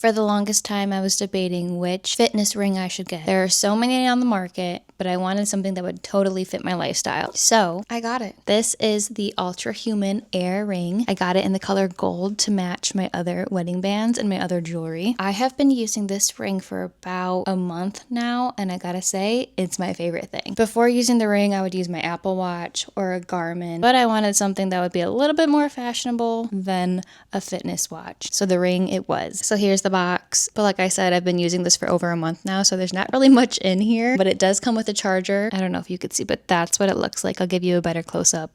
For the longest time, I was debating which fitness ring I should get. There are so many on the market, but I wanted something that would totally fit my lifestyle. So I got it. This is the Ultrahuman Air Ring. I got it in the color gold to match my other wedding bands and my other jewelry. I have been using this ring for about a month now, and I gotta say, it's my favorite thing. Before using the ring, I would use my Apple Watch or a Garmin, but I wanted something that would be a little bit more fashionable than a fitness watch. So the ring it was. So here's the box. But like I said, I've been using this for over a month now, so there's not really much in here, but it does come with a charger. I don't know if you could see, but that's what it looks like. I'll give you a better close-up.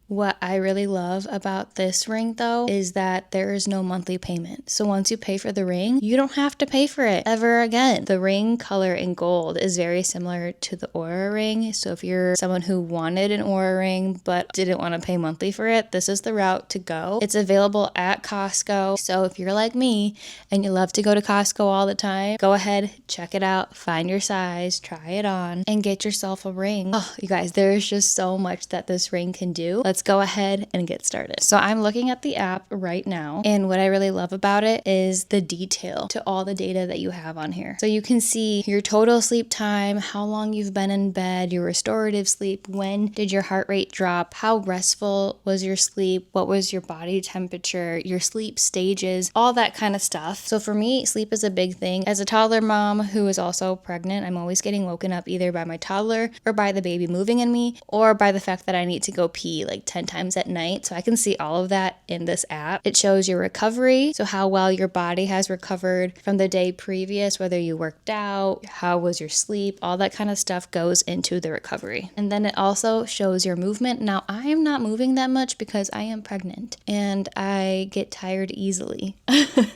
What I really love about this ring though is that there is no monthly payment. So once you pay for the ring, you don't have to pay for it ever again. The ring color in gold is very similar to the Aura ring. So if you're someone who wanted an Aura ring but didn't want to pay monthly for it, this is the route to go. It's available at Costco. So if you're like me and you love to go to Costco all the time, go ahead, check it out, find your size, try it on, and get yourself a ring. Oh, you guys, there's just so much that this ring can do. Let's go ahead and get started. So I'm looking at the app right now, and what I really love about it is the detail to all the data that you have on here. So you can see your total sleep time, how long you've been in bed, your restorative sleep, when did your heart rate drop, how restful was your sleep, what was your body temperature, your sleep stages, all that kind of stuff. So for me, sleep is a big thing. As a toddler mom who is also pregnant, I'm always getting woken up either by my toddler or by the baby moving in me or by the fact that I need to go pee like 10 times at night. So I can see all of that in this app. It shows your recovery, so how well your body has recovered from the day previous, whether you worked out, how was your sleep, all that kind of stuff goes into the recovery. And then it also shows your movement. Now I am not moving that much because I am pregnant and I get tired easily.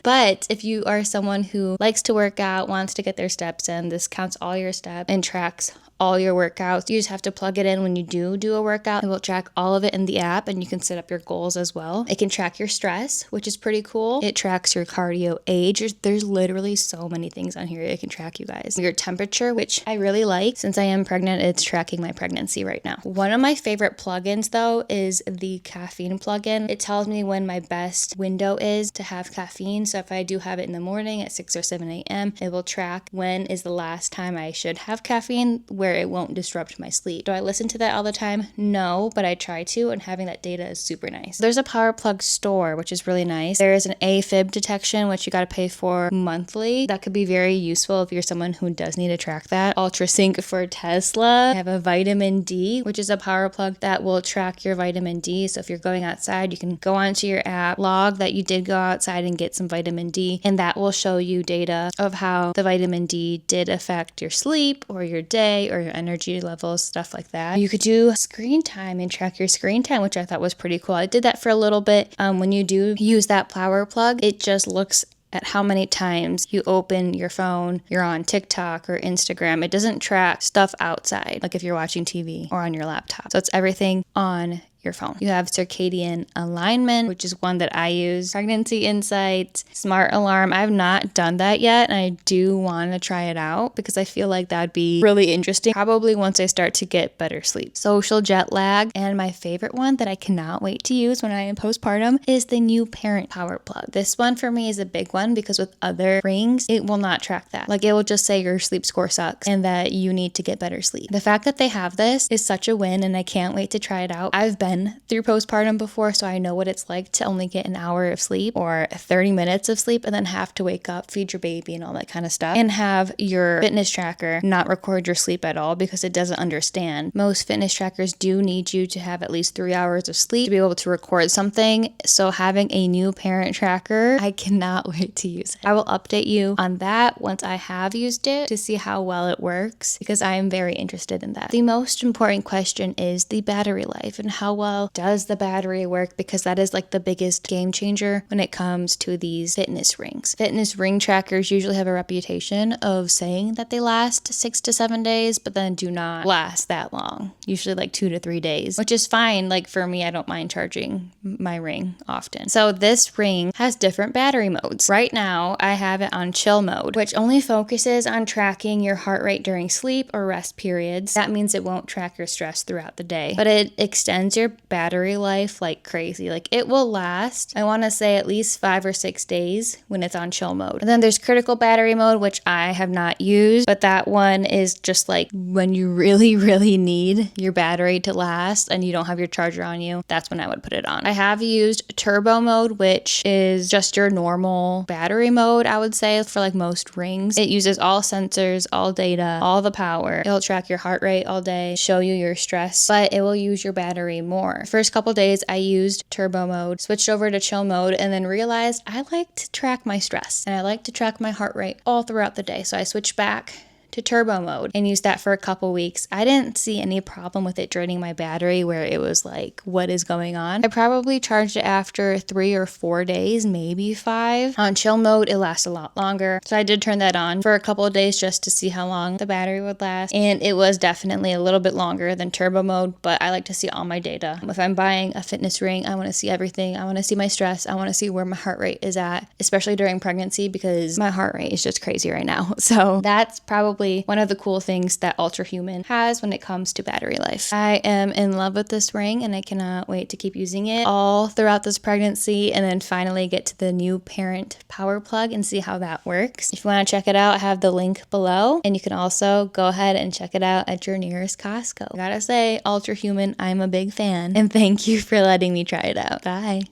But if you are someone who likes to work out, wants to get their steps in, this counts all your steps and tracks all your workouts. You just have to plug it in when you do a workout. It will track all of it in the app, and you can set up your goals as well. It can track your stress, which is pretty cool. It tracks your cardio age. There's literally so many things on here it can track, you guys. Your temperature, which I really like. Since I am pregnant, it's tracking my pregnancy right now. One of my favorite plugins though is the caffeine plugin. It tells me when my best window is to have caffeine. So if I do have it in the morning at 6 or 7 a.m., it will track when is the last time I should have caffeine, where it won't disrupt my sleep. Do I listen to that all the time? No, but I try to, and having that data is super nice. There's a power plug store, which is really nice. There is an AFib detection, which you got to pay for monthly. That could be very useful if you're someone who does need to track that. UltraSync for Tesla. I have a vitamin D, which is a power plug that will track your vitamin D. So if you're going outside, you can go onto your app, log that you did go outside and get some vitamin D, and that will show you data of how the vitamin D did affect your sleep or your day or your energy levels, stuff like that. You could do screen time and track your screen time, which I thought was pretty cool. I did that for a little bit. When you do use that power plug, it just looks at how many times you open your phone, you're on TikTok or Instagram. It doesn't track stuff outside, like if you're watching TV or on your laptop. So it's everything on your phone. You have circadian alignment, which is one that I use. Pregnancy insights, smart alarm. I've not done that yet, and I do want to try it out because I feel like that'd be really interesting, probably once I start to get better sleep. Social jet lag, and my favorite one that I cannot wait to use when I am postpartum is the new parent power plug. This one for me is a big one because with other rings, it will not track that. Like it will just say your sleep score sucks and that you need to get better sleep. The fact that they have this is such a win, and I can't wait to try it out. I've been through postpartum before, so I know what it's like to only get an hour of sleep or 30 minutes of sleep and then have to wake up, feed your baby and all that kind of stuff, and have your fitness tracker not record your sleep at all because it doesn't understand. Most fitness trackers do need you to have at least 3 hours of sleep to be able to record something. So having a new parent tracker, I cannot wait to use it. I will update you on that once I have used it to see how well it works, because I am very interested in that. The most important question is the battery life and how well does the battery work, because that is like the biggest game changer when it comes to these fitness rings. Fitness ring trackers usually have a reputation of saying that they last 6 to 7 days, but then do not last that long, usually like 2 to 3 days, which is fine. Like for me, I don't mind charging my ring often. So this ring has different battery modes. Right now, I have it on chill mode, which only focuses on tracking your heart rate during sleep or rest periods. That means it won't track your stress throughout the day, but it extends your battery life like crazy. Like it will last, I want to say at least 5 or 6 days when it's on chill mode. And then there's critical battery mode, which I have not used, but that one is just like when you really, really need your battery to last and you don't have your charger on you, that's when I would put it on. I have used turbo mode, which is just your normal battery mode, I would say, for like most rings. It uses all sensors, all data, all the power. It'll track your heart rate all day, show you your stress, but it will use your battery more. First couple days I used turbo mode, switched over to chill mode, and then realized I like to track my stress and I like to track my heart rate all throughout the day. So I switched back to turbo mode and used that for a couple weeks. I didn't see any problem with it draining my battery where it was like, what is going on? I probably charged it after 3 or 4 days, maybe 5. On chill mode, it lasts a lot longer. So I did turn that on for a couple of days just to see how long the battery would last. And it was definitely a little bit longer than turbo mode, but I like to see all my data. If I'm buying a fitness ring, I want to see everything. I want to see my stress. I want to see where my heart rate is at, especially during pregnancy because my heart rate is just crazy right now. So that's probably one of the cool things that Ultrahuman has when it comes to battery life. I am in love with this ring and I cannot wait to keep using it all throughout this pregnancy and then finally get to the new parent power plug and see how that works. If you want to check it out, I have the link below, and you can also go ahead and check it out at your nearest Costco. I gotta say, Ultrahuman, I'm a big fan, and thank you for letting me try it out. Bye.